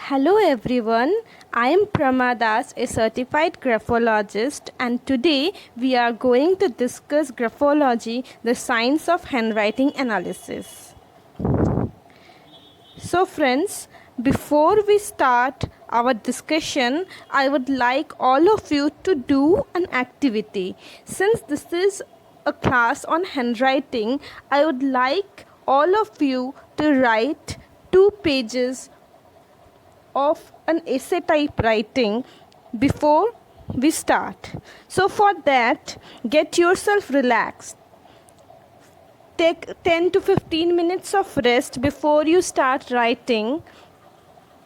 Hello everyone, I am Pramadas, a certified graphologist, and today we are going to discuss graphology, the science of handwriting analysis. So friends, before we start our discussion, I would like all of you to do an activity. Since this is a class on handwriting, I would like all of you to write 2 pages of an essay type writing before we start. So for that, get yourself relaxed. Take 10 to 15 minutes of rest before you start writing.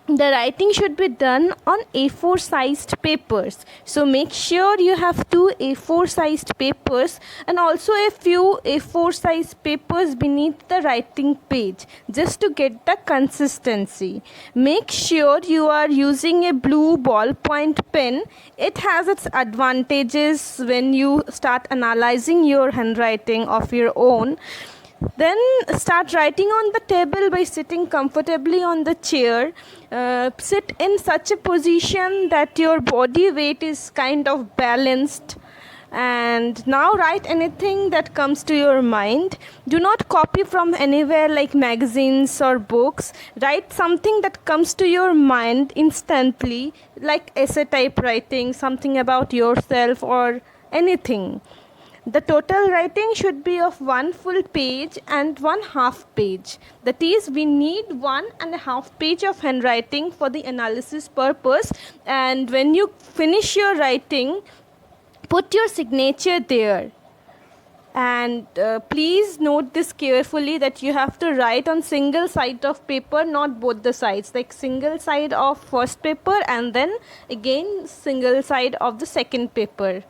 The writing should be done on A4 sized papers. So make sure you have 2 A4 sized papers and also a few A4 sized papers beneath the writing page just to get the consistency. Make sure you are using a blue ballpoint pen. It has its advantages when you start analyzing your handwriting of your own. Then start writing on the table by sitting comfortably on the chair. Sit in such a position that your body weight is kind of balanced. And now write anything that comes to your mind. Do not copy from anywhere like magazines or books. Write something that comes to your mind instantly, like essay type writing, something about yourself or anything. The total writing should be of 1 full page and 1 half page. That is, we need 1.5 page of handwriting for the analysis purpose. And when you finish your writing, put your signature there. And please note this carefully that you have to write on single side of paper, not both the sides. Like single side of first paper and then again single side of the second paper.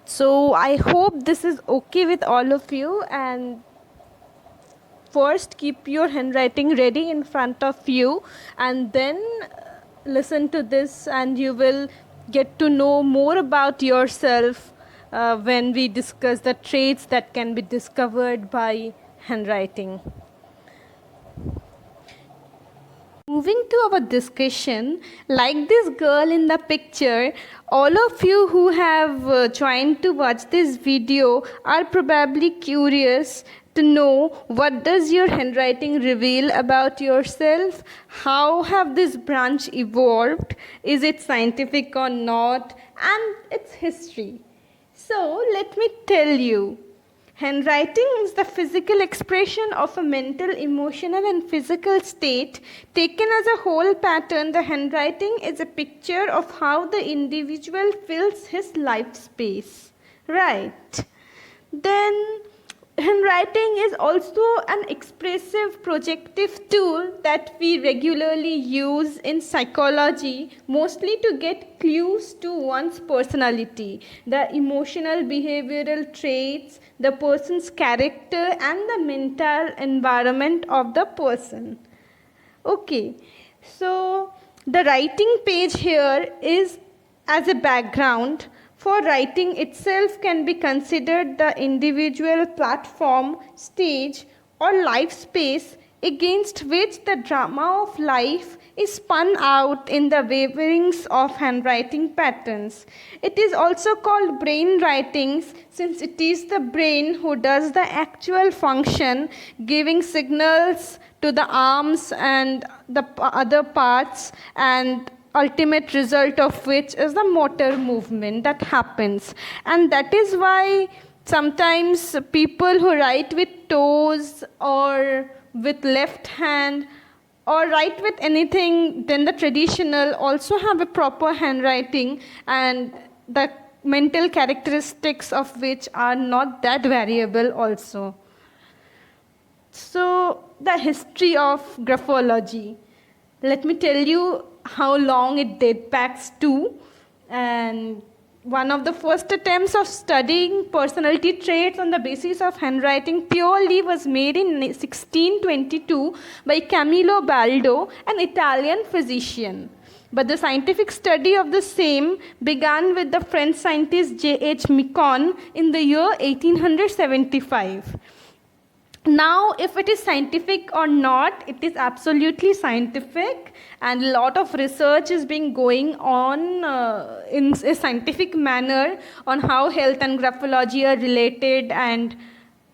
So I hope this is okay with all of you, and first keep your handwriting ready in front of you and then listen to this and you will get to know more about yourself when we discuss the traits that can be discovered by handwriting. Moving to our discussion, like this girl in the picture, all of you who have joined to watch this video are probably curious to know what does your handwriting reveal about yourself, how have this branch evolved, is it scientific or not, and its history. So let me tell you. Handwriting is the physical expression of a mental, emotional, and physical state. Taken as a whole pattern, the handwriting is a picture of how the individual fills his life space. Right. Then, handwriting is also an expressive projective tool that we regularly use in psychology, mostly to get clues to one's personality, the emotional behavioral traits, the person's character, and the mental environment of the person. Okay, so the writing page here is as a background. For writing itself can be considered the individual platform, stage, or life space against which the drama of life is spun out in the waverings of handwriting patterns. It is also called brain writings since it is the brain who does the actual function, giving signals to the arms and the other parts, and ultimate result of which is the motor movement that happens. And that is why sometimes people who write with toes or with left hand or write with anything than the traditional also have a proper handwriting, and the mental characteristics of which are not that variable also. So the history of graphology. Let me tell you how long it dates back to. And one of the first attempts of studying personality traits on the basis of handwriting purely was made in 1622 by Camillo Baldo, an Italian physician. But the scientific study of the same began with the French scientist J.H. Micon in the year 1875. Now, if it is scientific or not, it is absolutely scientific, and a lot of research is being going on in a scientific manner on how health and graphology are related, and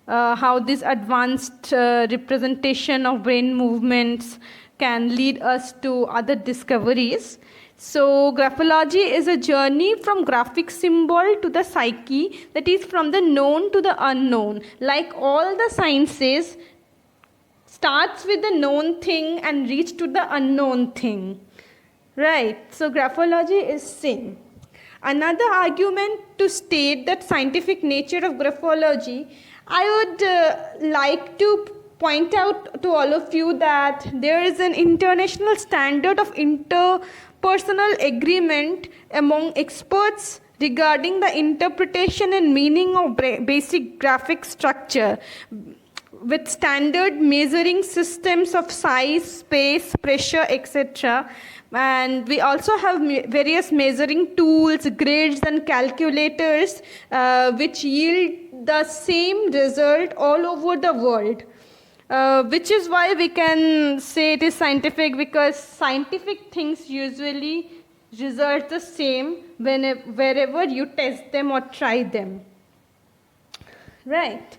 how this advanced representation of brain movements can lead us to other discoveries. So graphology is a journey from graphic symbol to the psyche, that is from the known to the unknown. Like all the sciences, starts with the known thing and reach to the unknown thing. Right, so graphology is same. Another argument to state that scientific nature of graphology, I would like to point out to all of you that there is an international standard of interpersonal agreement among experts regarding the interpretation and meaning of basic graphic structure, with standard measuring systems of size, space, pressure, etc. And we also have various measuring tools, grids and calculators which yield the same result all over the world. Which is why we can say it is scientific, because scientific things usually result the same wherever you test them or try them. Right.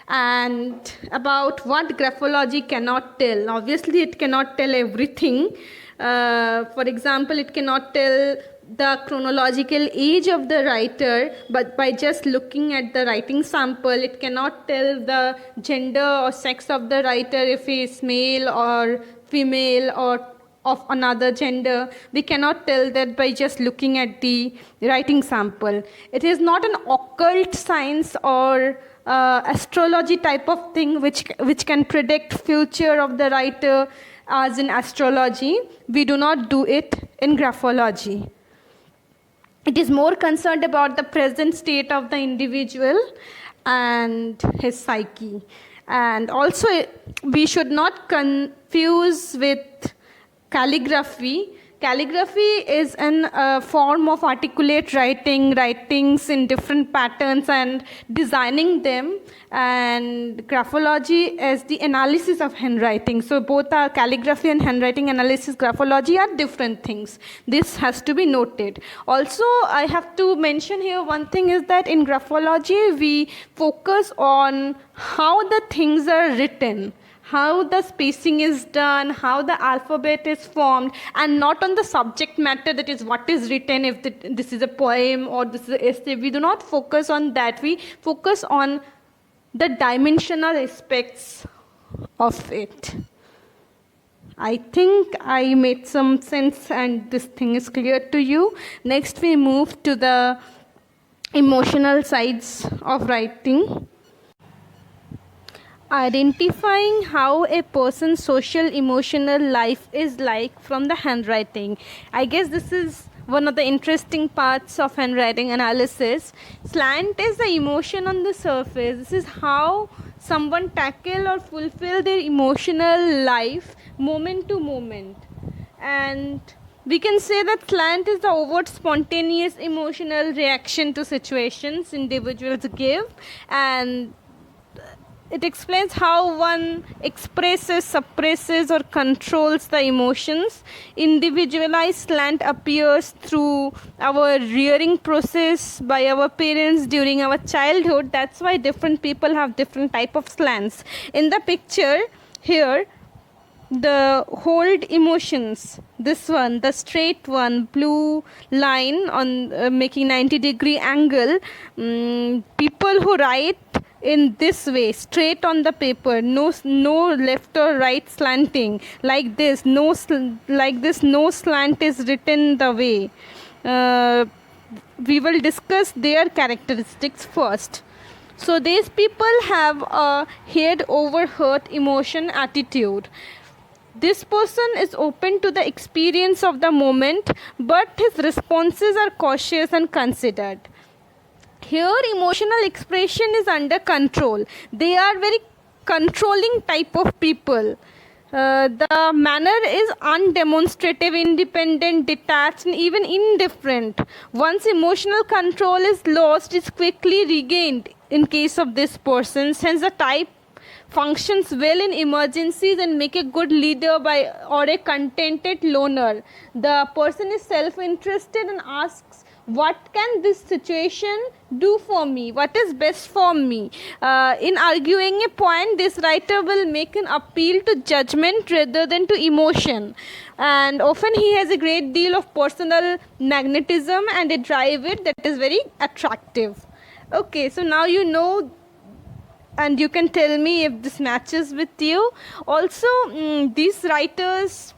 And about what graphology cannot tell. Obviously, it cannot tell everything. For example, it cannot tell the chronological age of the writer, but by just looking at the writing sample, it cannot tell the gender or sex of the writer, if he is male or female or of another gender. We cannot tell that by just looking at the writing sample. It is not an occult science or astrology type of thing which can predict future of the writer as in astrology. We do not do it in graphology. It is more concerned about the present state of the individual and his psyche. And also, we should not confuse with calligraphy. Calligraphy is a form of articulate writings in different patterns and designing them, and graphology is the analysis of handwriting. So both are calligraphy and handwriting analysis, graphology are different things. This has to be noted. Also, I have to mention here one thing is that in graphology we focus on how the things are written, how the spacing is done, how the alphabet is formed, and not on the subject matter, that is what is written, if this is a poem or this is an essay. We do not focus on that. We focus on the dimensional aspects of it. I think I made some sense and this thing is clear to you. Next we move to the emotional sides of writing. Identifying how a person's social emotional life is like from the handwriting. I guess this is one of the interesting parts of handwriting analysis. Slant is the emotion on the surface. This is how someone tackle or fulfill their emotional life moment to moment. And we can say that slant is the overt spontaneous emotional reaction to situations individuals give, and it explains how one expresses, suppresses, or controls the emotions. Individualized slant appears through our rearing process by our parents during our childhood. That's why different people have different type of slants. In the picture here, the hold emotions, this one, the straight one, blue line on making 90-degree angle. People who write in this way, straight on the paper, no left or right slanting, like this, no slant is written the way. We will discuss their characteristics first. So these people have a head over heart emotion attitude. This person is open to the experience of the moment, but his responses are cautious and considered. Here, emotional expression is under control. They are very controlling type of people. The manner is undemonstrative, independent, detached, and even indifferent. Once emotional control is lost, it's quickly regained in case of this person. Hence, the type functions well in emergencies and make a good leader or a contented loner. The person is self-interested and asks, what can this situation do for me? What is best for me? In arguing a point, this writer will make an appeal to judgment rather than to emotion. And often he has a great deal of personal magnetism and a drive it that is very attractive. Okay, so now you know, and you can tell me if this matches with you. Also, these writers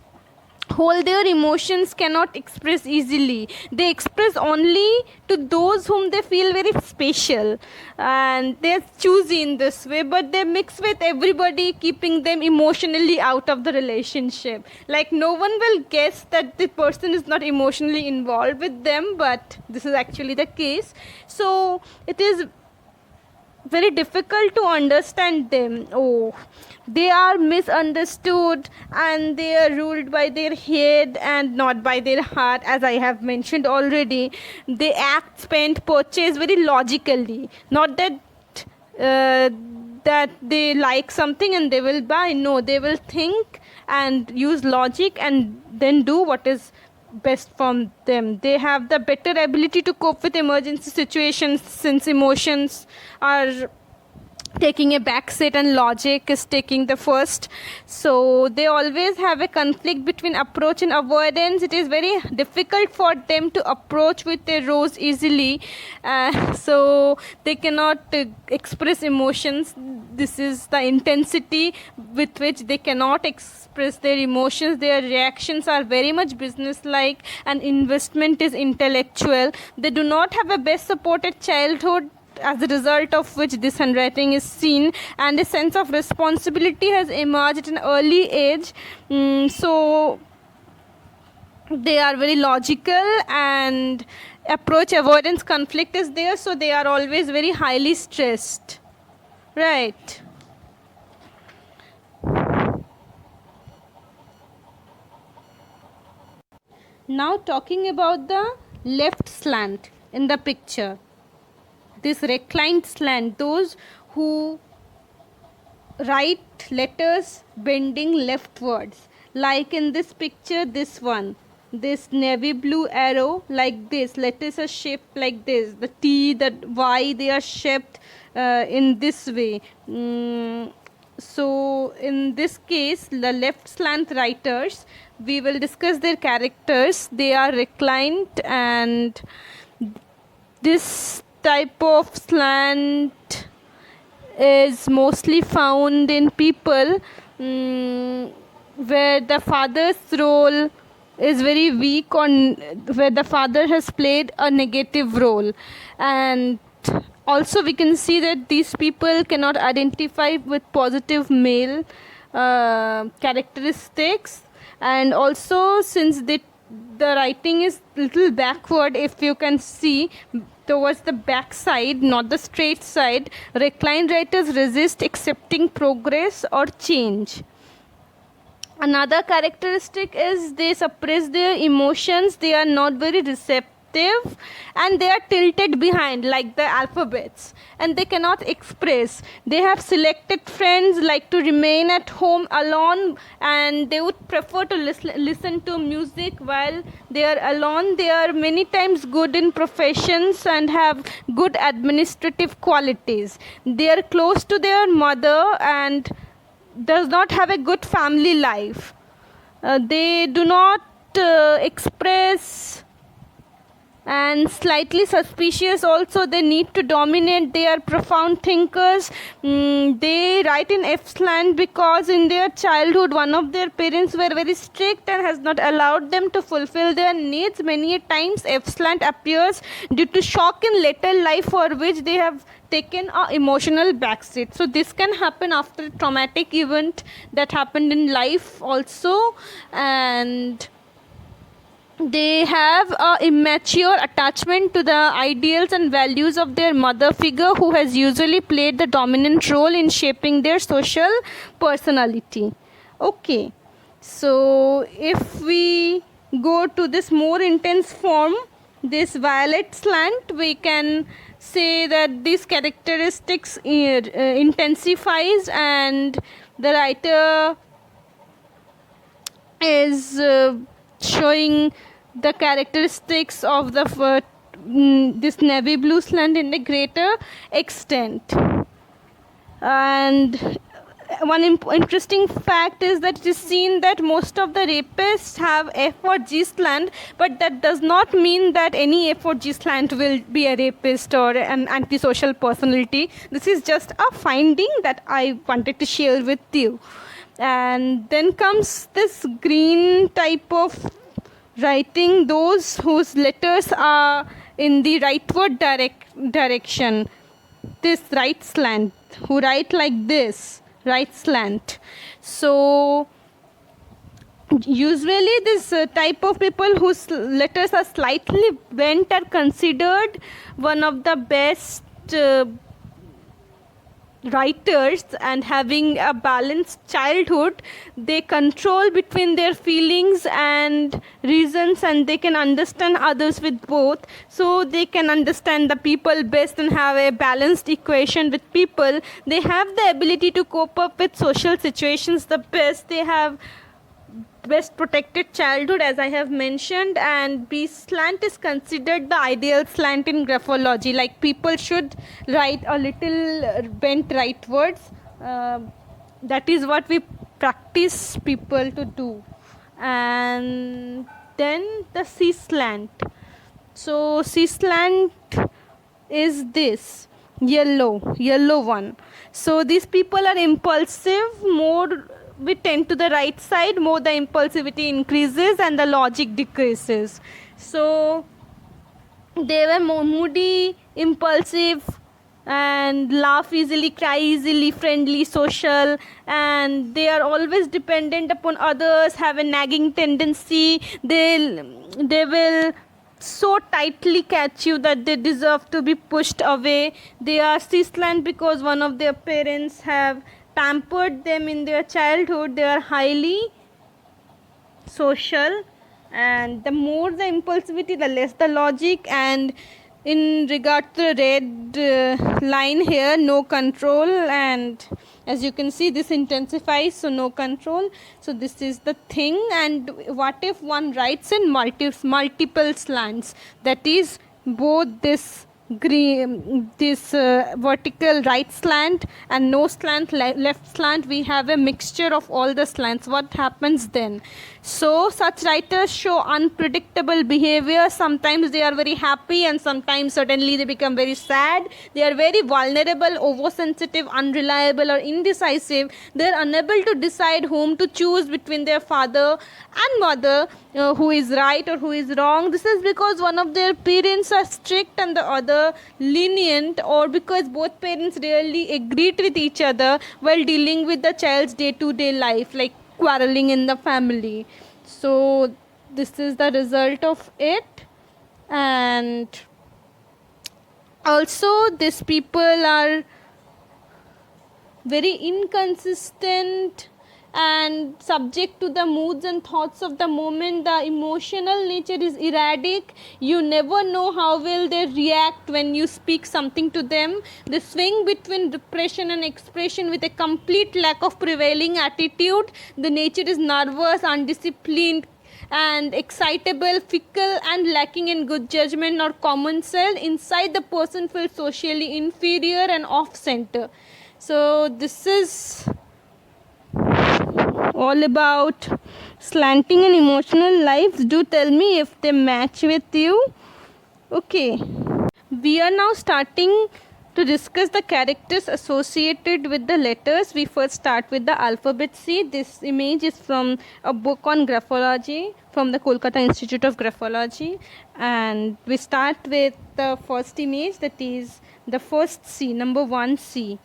hold their emotions, cannot express easily. They express only to those whom they feel very special, and they're choosy in this way, but they mix with everybody, keeping them emotionally out of the relationship. Like, no one will guess that the person is not emotionally involved with them, but this is actually the case. So it is very difficult to understand them. Oh, they are misunderstood and they are ruled by their head and not by their heart, as I have mentioned already. They act, spend, purchase very logically. Not that that they like something and they will buy. No, they will think and use logic and then do what is best from them. They have the better ability to cope with emergency situations, since emotions are taking a back seat and logic is taking the first. So they always have a conflict between approach and avoidance. It is very difficult for them to approach with a rose easily, so they cannot express emotions. This is the intensity with which they cannot express their emotions. Their reactions are very much business-like and investment is intellectual. They do not have a best supported childhood, as a result of which this handwriting is seen, and a sense of responsibility has emerged at an early age. So they are very logical, and approach avoidance conflict is there, so they are always very highly stressed, right? Now talking about the left slant in the picture, this reclined slant, those who write letters bending leftwards, like in this picture, this one, this navy blue arrow, like this, letters are shaped like this, the T, the Y, they are shaped in this way. So in this case, the left slant writers, we will discuss their characters. They are reclined, and this type of slant is mostly found in people where the father's role is very weak, on where the father has played a negative role. And also we can see that these people cannot identify with positive male characteristics, and also since the writing is little backward, if you can see towards the back side, not the straight side, reclined writers resist accepting progress or change. Another characteristic is they suppress their emotions. They are not very receptive, and they are tilted behind like the alphabets, and they cannot express. They have selected friends, like to remain at home alone, and they would prefer to listen to music while they are alone. They are many times good in professions and have good administrative qualities. They are close to their mother and does not have a good family life. They do not express, and slightly suspicious also. They need to dominate. They are profound thinkers. They write in F slant because in their childhood one of their parents were very strict and has not allowed them to fulfill their needs. Many a times F slant appears due to shock in later life, for which they have taken a emotional backseat. So this can happen after a traumatic event that happened in life also. And they have a immature attachment to the ideals and values of their mother figure, who has usually played the dominant role in shaping their social personality. Okay, so if we go to this more intense form, this violet slant, we can say that these characteristics intensifies, and the writer is showing the characteristics of the this navy blue slant in a greater extent. And one interesting fact is that it is seen that most of the rapists have F or G slant, but that does not mean that any F or G slant will be a rapist or an antisocial personality. This is just a finding that I wanted to share with you. And then comes this green type of writing, those whose letters are in the rightward direction, this right slant, who write like this, right slant. So usually this type of people whose letters are slightly bent are considered one of the best writers, and having a balanced childhood, they control between their feelings and reasons, and they can understand others with both, so they can understand the people best and have a balanced equation with people. They have the ability to cope up with social situations the best. They have best protected childhood, as I have mentioned, and B slant is considered the ideal slant in graphology. Like, people should write a little bent rightwards. That is what we practice people to do. And then the C slant. So C slant is this yellow one. So these people are impulsive, more we tend to the right side, more the impulsivity increases and the logic decreases. So they were more moody, impulsive, and laugh easily, cry easily, friendly, social, and they are always dependent upon others, have a nagging tendency. They will so tightly catch you that they deserve to be pushed away. They are C-slant because one of their parents have pampered them in their childhood. They are highly social, and the more the impulsivity, the less the logic. And in regard to the red line here, no control, and as you can see, this intensifies, so no control. So this is the thing. And what if one writes in multiple slants, that is both this vertical right slant and no slant left slant, we have a mixture of all the slants. What happens then? So such writers show unpredictable behavior. Sometimes they are very happy, and sometimes suddenly they become very sad. They are very vulnerable, oversensitive, unreliable, or indecisive. They are unable to decide whom to choose between their father and mother, who is right or who is wrong. This is because one of their parents are strict and the other lenient, or because both parents rarely agreed with each other while dealing with the child's day-to-day life, like quarreling in the family. So this is the result of it. And also these people are very inconsistent and subject to the moods and thoughts of the moment. The emotional nature is erratic. You never know how will they react when you speak something to them. They swing between repression and expression with a complete lack of prevailing attitude. The nature is nervous, undisciplined, and excitable, fickle, and lacking in good judgment or common sense. Inside, the person feels socially inferior and off-center. So this is all about slanting and emotional lives. Do tell me if they match with you. Okay, we are now starting to discuss the characters associated with the letters. We first start with the alphabet C. This image is from a book on graphology from the Kolkata Institute of Graphology, and we start with the first image, that is the first C, number 1C.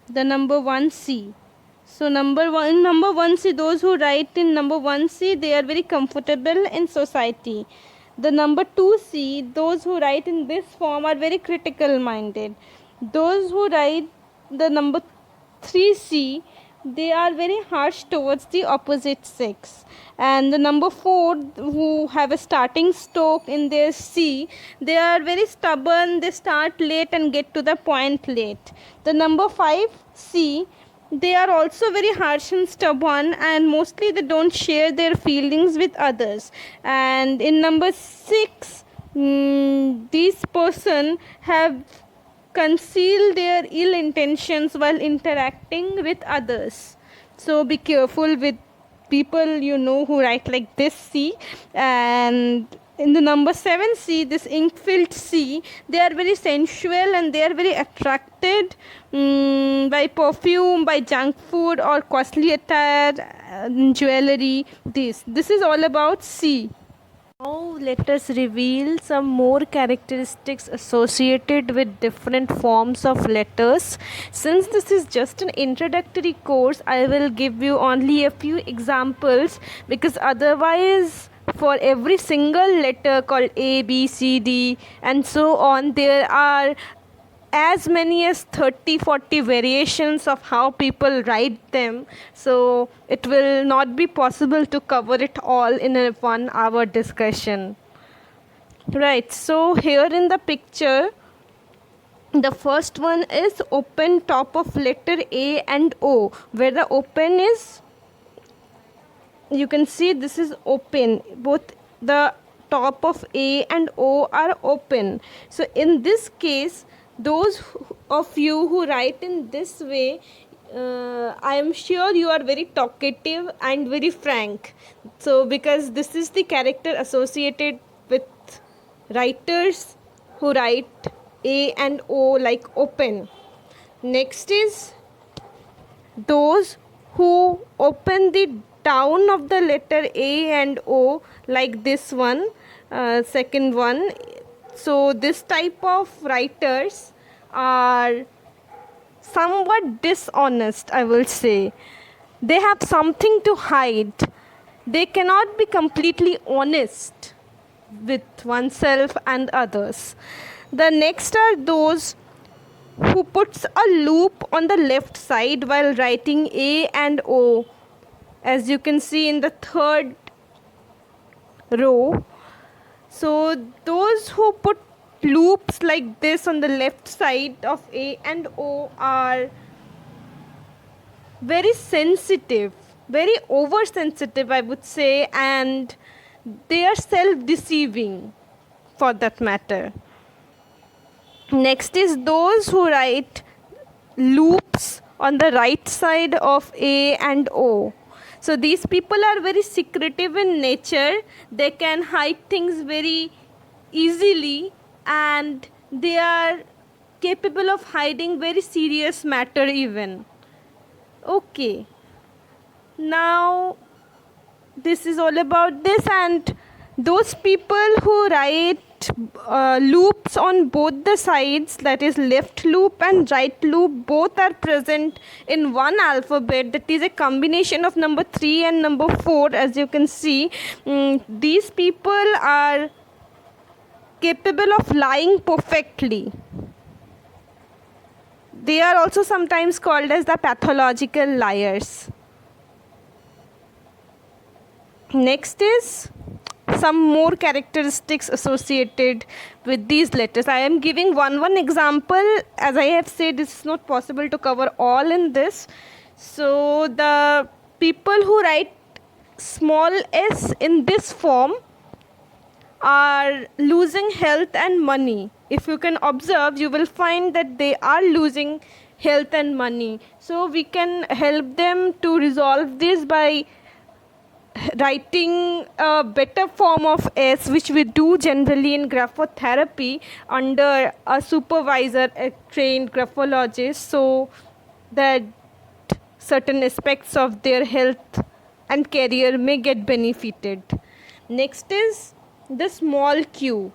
The number 1C. So number 1C, those who write in number 1C, they are very comfortable in society. The number 2C, those who write in this form are very critical minded. Those who write the number 3C they are very harsh towards the opposite sex. And the number 4, who have a starting stroke in their C, they are very stubborn, they start late and get to the point late. The number 5, C, they are also very harsh and stubborn, and mostly they don't share their feelings with others. And in number 6, these person have conceal their ill intentions while interacting with others. So be careful with people who write like this C. And in the number 7 C, this ink filled C, they are very sensual and they are very attracted by perfume, by junk food or costly attire, jewelry. This is all about C. Now let us reveal some more characteristics associated with different forms of letters. Since this is just an introductory course, I will give you only a few examples, because otherwise for every single letter called A, B, C, D and so on, there are as many as 30-40 variations of how people write them. So it will not be possible to cover it all in a 1 hour discussion. Right, so here in the picture, the first one is open top of letter A and O, where the open is, you can see this is open, both the top of A and O are open. So in this case, those of you who write in this way, I am sure you are very talkative and very frank. So because this is the character associated with writers who write A and O like open. Next is those who open the down of the letter A and O like this one, second one. So this type of writers are somewhat dishonest, I will say. They have something to hide. They cannot be completely honest with oneself and others. The next are those who puts a loop on the left side while writing A and O, as you can see in the third row. So those who put loops like this on the left side of A and O are very sensitive, very oversensitive, I would say, and they are self-deceiving for that matter. Next is those who write loops on the right side of A and O. So these people are very secretive in nature. They can hide things very easily, and they are capable of hiding very serious matter even. Okay, now this is all about this. And those people who write loops on both the sides, that is left loop and right loop, both are present in one alphabet, that is a combination of number 3 and number 4, as you can see. These people are capable of lying perfectly. They are also sometimes called as the pathological liars. Next is some more characteristics associated with these letters. I am giving one example. As I have said, it's not possible to cover all in this. So the people who write small s in this form are losing health and money. If you can observe, you will find that they are losing health and money. So we can help them to resolve this by writing a better form of S, which we do generally in graphotherapy under a supervisor, a trained graphologist, so that certain aspects of their health and career may get benefited. Next is the small q.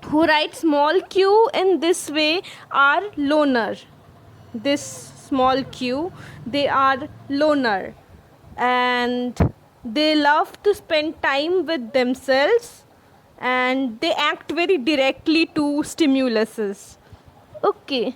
Who write small q in this way are loner. This small q, they are loner, and they love to spend time with themselves, and they act very directly to stimuluses. Okay,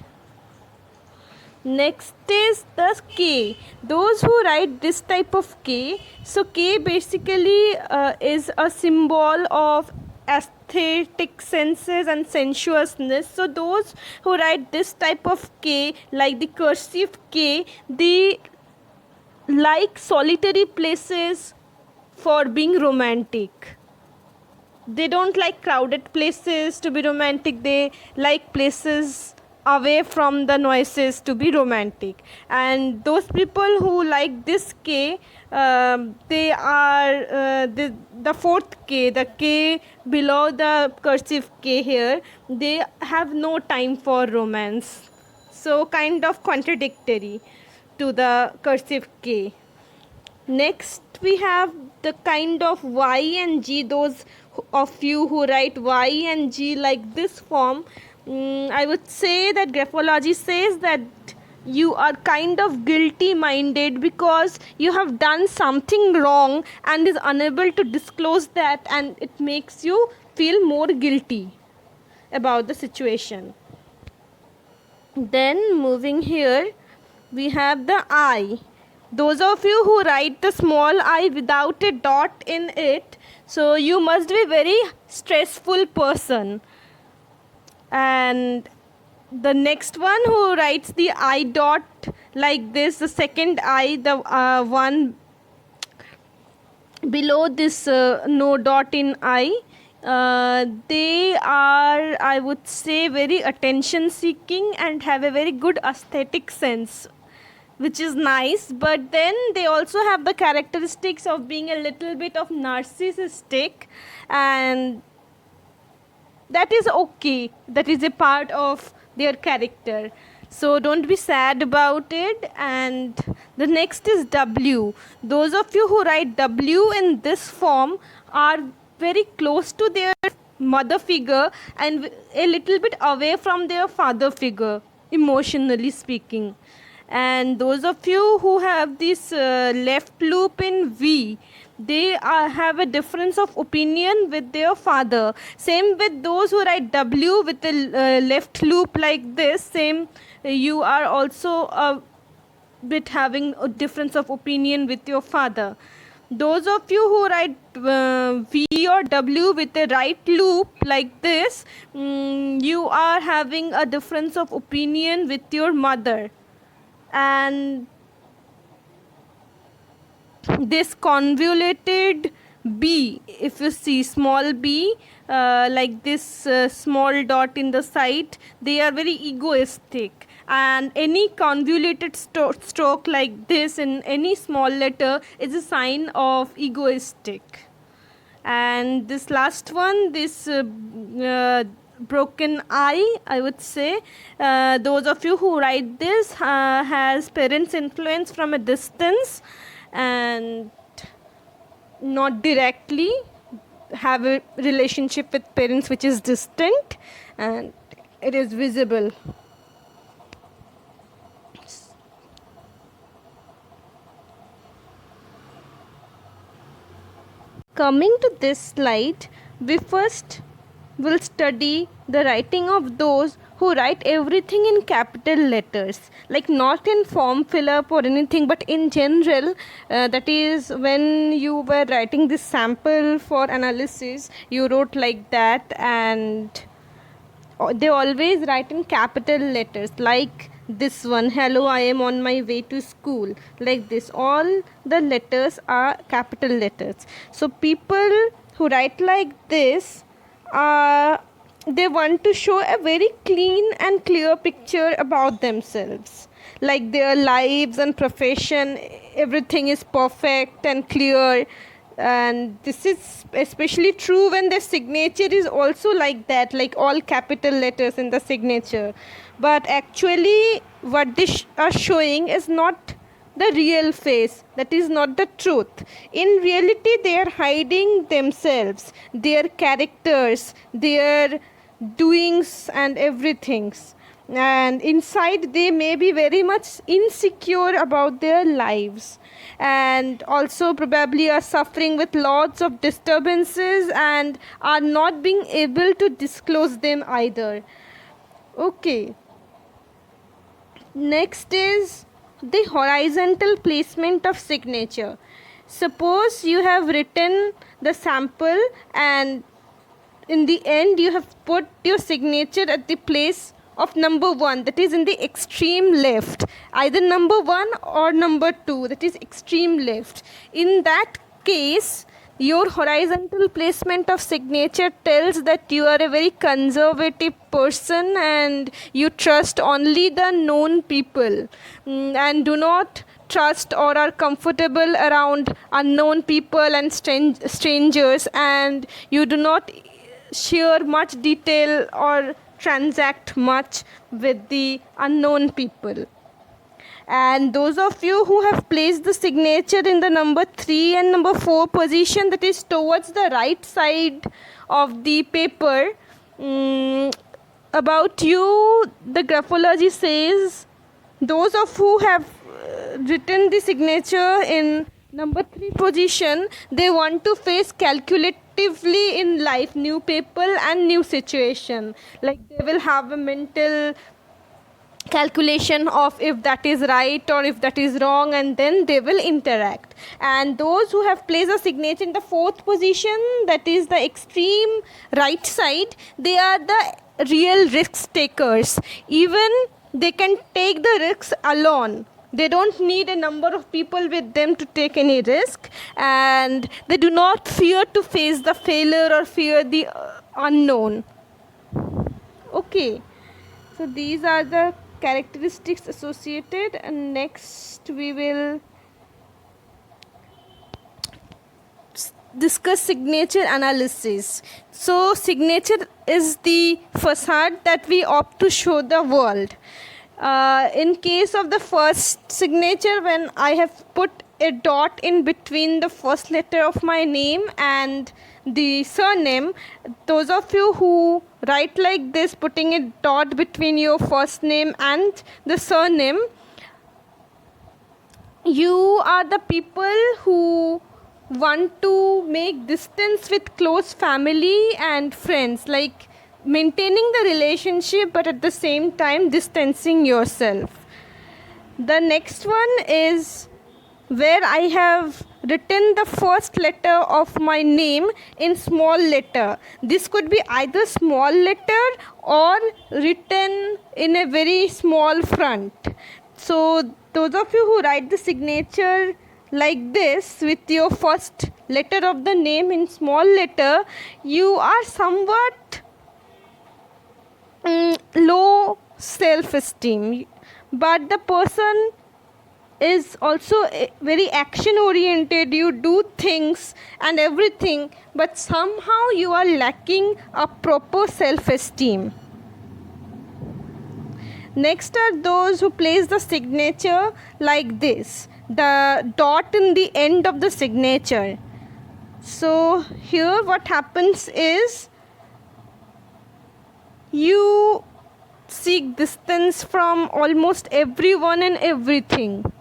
Next is the K. Those who write this type of K, so K basically is a symbol of aesthetic senses and sensuousness. So those who write this type of K, like the cursive K, they like solitary places for being romantic. They don't like crowded places to be romantic. They like places away from the noises to be romantic. And those people who like this K, they are the fourth K, the K below the cursive K here, they have no time for romance. So kind of contradictory to the cursive K. Next, we have the kind of Y and G. Those of you who write Y and G like this form, I would say that graphology says that you are kind of guilty minded because you have done something wrong and is unable to disclose that, and it makes you feel more guilty about the situation. Then moving here, we have the I. Those of you who write the small I without a dot in it, so you must be very stressful person. And the next one who writes the I dot like this, the second I, the one below this no dot in I, they are, I would say, very attention seeking and have a very good aesthetic sense, which is nice, but then they also have the characteristics of being a little bit of narcissistic, and that is okay. That is a part of their character. So don't be sad about it. And the next is W. Those of you who write W in this form are very close to their mother figure and a little bit away from their father figure, emotionally speaking. And those of you who have this left loop in V, they have a difference of opinion with their father. Same with those who write W with a left loop like this, same, you are also a bit having a difference of opinion with your father. Those of you who write V or W with a right loop like this, you are having a difference of opinion with your mother. And this convoluted B, if you see small b, like this small dot in the side, they are very egoistic, and any convoluted stroke like this in any small letter is a sign of egoistic. And this last one, this broken I would say, those of you who write this has parents influence from a distance and not directly have a relationship with parents which is distant, and it is visible. Coming to this slide, we first will study the writing of those who write everything in capital letters, like not in form fill up or anything, but in general, that is when you were writing this sample for analysis, you wrote like that, and they always write in capital letters, like this one, hello, I am on my way to school, like this. All the letters are capital letters. So people who write like this, they want to show a very clean and clear picture about themselves, like their lives and profession, everything is perfect and clear. And this is especially true when the signature is also like that, like all capital letters in the signature. But actually what they are showing is not the real face, that is not the truth. In reality they are hiding themselves, their characters, their doings and everythings, and inside they may be very much insecure about their lives, and also probably are suffering with lots of disturbances and are not being able to disclose them either. Okay, Next is the horizontal placement of signature. Suppose you have written the sample and in the end you have put your signature at the place of number 1, that is in the extreme left, either number 1 or number 2, that is extreme left. In that case, your horizontal placement of signature tells that you are a very conservative person and you trust only the known people, and do not trust or are comfortable around unknown people and strangers, and you do not share much detail or transact much with the unknown people. And those of you who have placed the signature in the number 3 and number 4 position, that is towards the right side of the paper, about you, the graphology says those of who have written the signature in number 3 position, they want to face calculatively in life new people and new situation. Like they will have a mental calculation of if that is right or if that is wrong, and then they will interact. And those who have placed a signature in the 4th position, that is the extreme right side, they are the real risk takers. Even they can take the risks alone. They don't need a number of people with them to take any risk, and they do not fear to face the failure or fear the unknown. Okay, so these are the characteristics associated, and next we will discuss signature analysis. So signature is the facade that we opt to show the world. In case of the first signature, when I have put a dot in between the first letter of my name and the surname, those of you who write like this, putting a dot between your first name and the surname, you are the people who want to make distance with close family and friends, like maintaining the relationship but at the same time distancing yourself. The next one is where I have written the first letter of my name in small letter. This could be either small letter or written in a very small front. So those of you who write the signature like this with your first letter of the name in small letter, you are somewhat low self-esteem, but the person is also very action oriented. You do things and everything, but somehow you are lacking a proper self-esteem. Next are those who place the signature like this, the dot in the end of the signature. So here what happens is you seek distance from almost everyone and everything,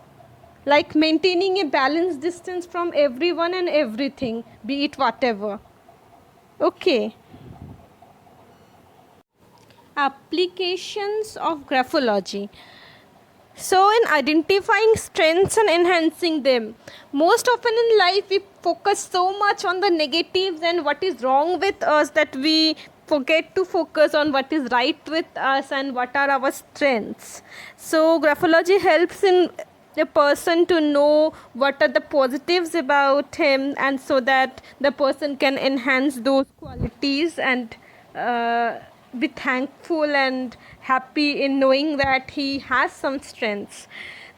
like maintaining a balanced distance from everyone and everything, be it whatever. Okay. Applications of graphology. So in identifying strengths and enhancing them, most often in life we focus so much on the negatives and what is wrong with us that we forget to focus on what is right with us and what are our strengths. So graphology helps in a person to know what are the positives about him, and so that the person can enhance those qualities and be thankful and happy in knowing that he has some strengths.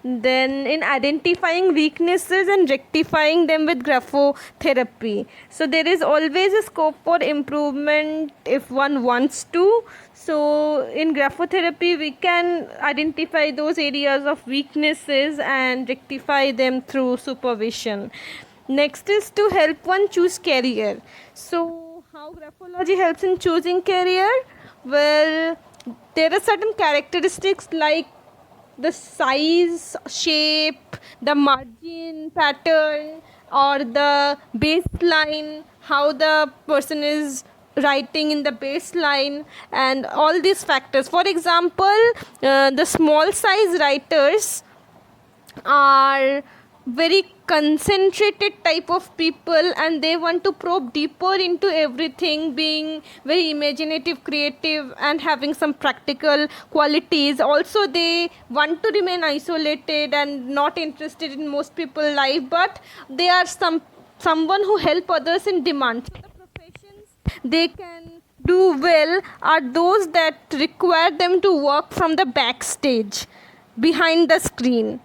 Then in identifying weaknesses and rectifying them with graphotherapy. So there is always a scope for improvement if one wants to. So in graphotherapy we can identify those areas of weaknesses and rectify them through supervision. Next is to help one choose career. So how graphology helps in choosing career? Well, there are certain characteristics like the size, shape, the margin pattern, or the baseline, how the person is writing in the baseline and all these factors. For example, the small size writers are very concentrated type of people, and they want to probe deeper into everything, being very imaginative, creative, and having some practical qualities. Also, they want to remain isolated and not interested in most people's life, but they are someone who help others in demand. So the professions they can do well are those that require them to work from the backstage, behind the screen.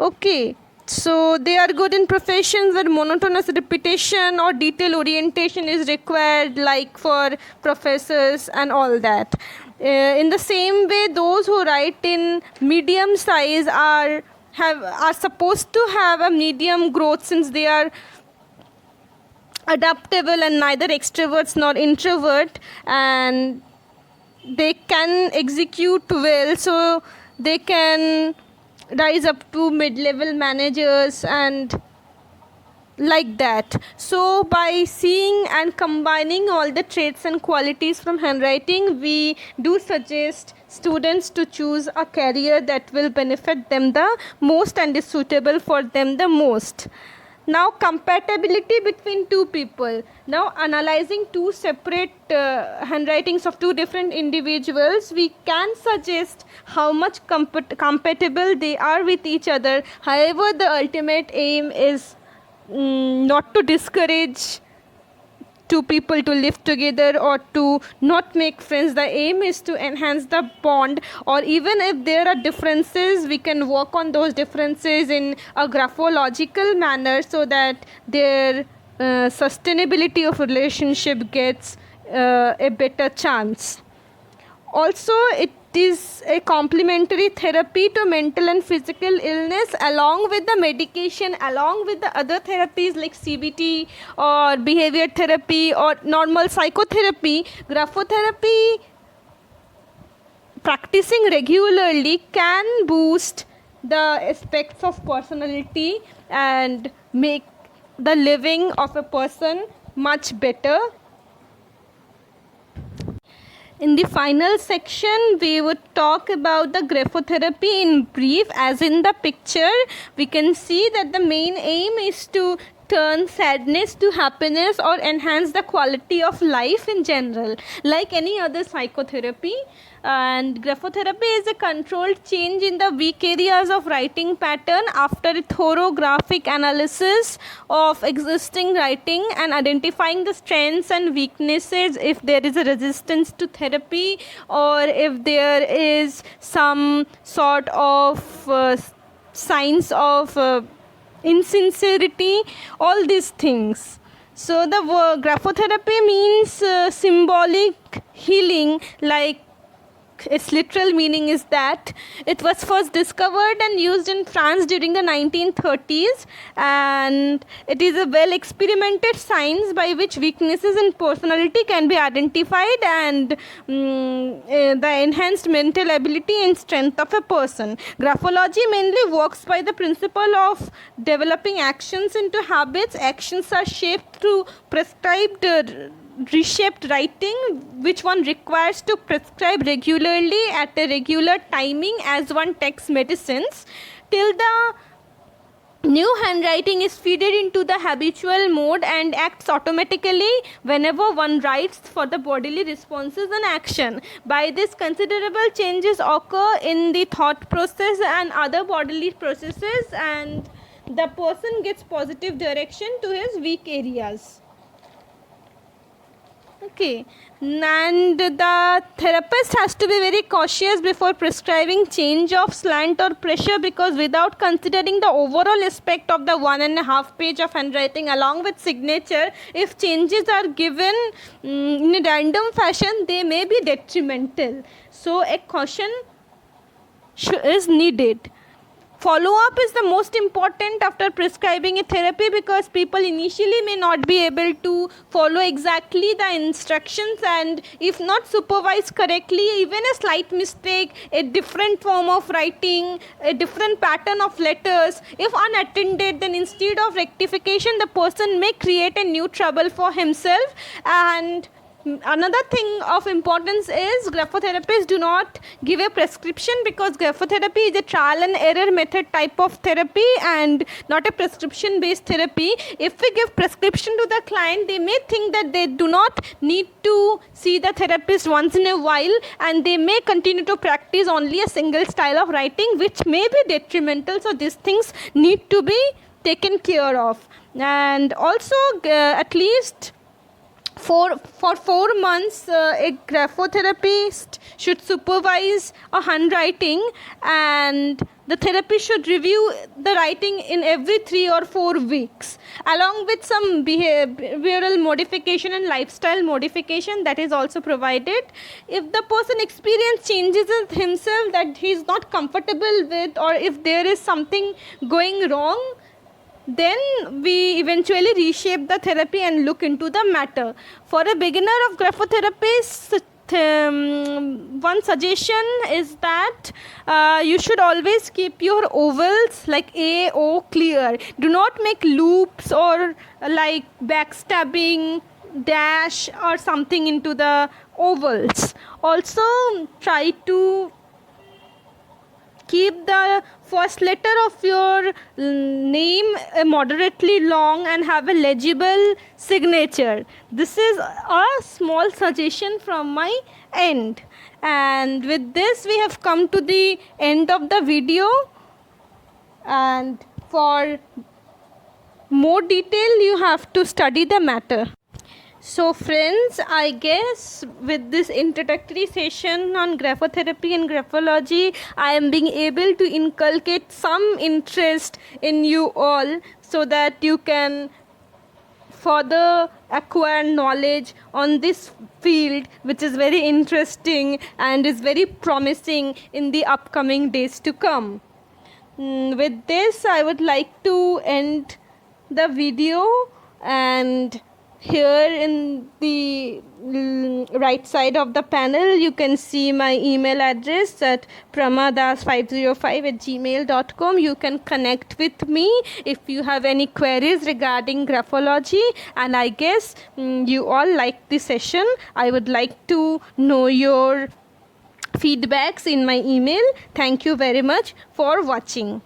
Okay, so they are good in professions where monotonous repetition or detail orientation is required, like for professors and all that. In the same way, those who write in medium size are supposed to have a medium growth, since they are adaptable and neither extroverts nor introvert, and they can execute well, so they can rise up to mid-level managers and like that. So by seeing and combining all the traits and qualities from handwriting, we do suggest students to choose a career that will benefit them the most and is suitable for them the most. Now, compatibility between two people. Now, analyzing two separate handwritings of two different individuals, we can suggest how much compatible they are with each other. However, the ultimate aim is not to discourage two people to live together or to not make friends. The aim is to enhance the bond, or even if there are differences, we can work on those differences in a graphological manner so that their sustainability of relationship gets a better chance. Also, it is a complementary therapy to mental and physical illness, along with the medication, along with the other therapies like CBT or behavior therapy or normal psychotherapy. Graphotherapy, practicing regularly, can boost the aspects of personality and make the living of a person much better. In the final section, we would talk about the graphotherapy in brief. As in the picture, we can see that the main aim is to turn sadness to happiness or enhance the quality of life in general, like any other psychotherapy. And graphotherapy is a controlled change in the weak areas of writing pattern after a thorough graphic analysis of existing writing and identifying the strengths and weaknesses, if there is a resistance to therapy or if there is some sort of signs of insincerity, all these things. So the graphotherapy means symbolic healing, like its literal meaning is that it was first discovered and used in France during the 1930s, and it is a well experimented science by which weaknesses in personality can be identified and the enhanced mental ability and strength of a person. Graphology mainly works by the principle of developing actions into habits. Actions are shaped through prescribed reshaped writing, which one requires to prescribe regularly at a regular timing as one takes medicines, till the new handwriting is fed into the habitual mode and acts automatically whenever one writes for the bodily responses and action. By this, considerable changes occur in the thought process and other bodily processes, and the person gets positive direction to his weak areas. Okay, and the therapist has to be very cautious before prescribing change of slant or pressure, because without considering the overall aspect of the 1.5 page of handwriting along with signature, if changes are given in a random fashion, they may be detrimental. So a caution is needed. Follow-up is the most important after prescribing a therapy, because people initially may not be able to follow exactly the instructions, and if not supervised correctly, even a slight mistake, a different form of writing, a different pattern of letters, if unattended, then instead of rectification, the person may create a new trouble for himself, and Another thing of importance is graphotherapists do not give a prescription, because graphotherapy is a trial and error method type of therapy and not a prescription based therapy. If we give prescription to the client, they may think that they do not need to see the therapist once in a while, and they may continue to practice only a single style of writing, which may be detrimental. So these things need to be taken care of. And also at least for 4 months a graphotherapist should supervise a handwriting, and the therapist should review the writing in every 3 or 4 weeks, along with some behavioral modification and lifestyle modification that is also provided. If the person experience changes in himself that he is not comfortable with, or if there is something going wrong, then we eventually reshape the therapy and look into the matter. For a beginner of graphotherapy, one suggestion is that you should always keep your ovals like A, O clear. Do not make loops or like backstabbing, dash or something into the ovals. Also try to keep the first letter of your name moderately long and have a legible signature. This is a small suggestion from my end. And with this, we have come to the end of the video. And for more detail, you have to study the matter. So friends, I guess with this introductory session on graphotherapy and graphology, I am being able to inculcate some interest in you all, so that you can further acquire knowledge on this field, which is very interesting and is very promising in the upcoming days to come. With this, I would like to end the video, and here in the right side of the panel you can see my email address at pramadas505@gmail.com. You can connect with me if you have any queries regarding graphology. And I guess you all liked the session. I would like to know your feedbacks in my email. Thank you very much for watching.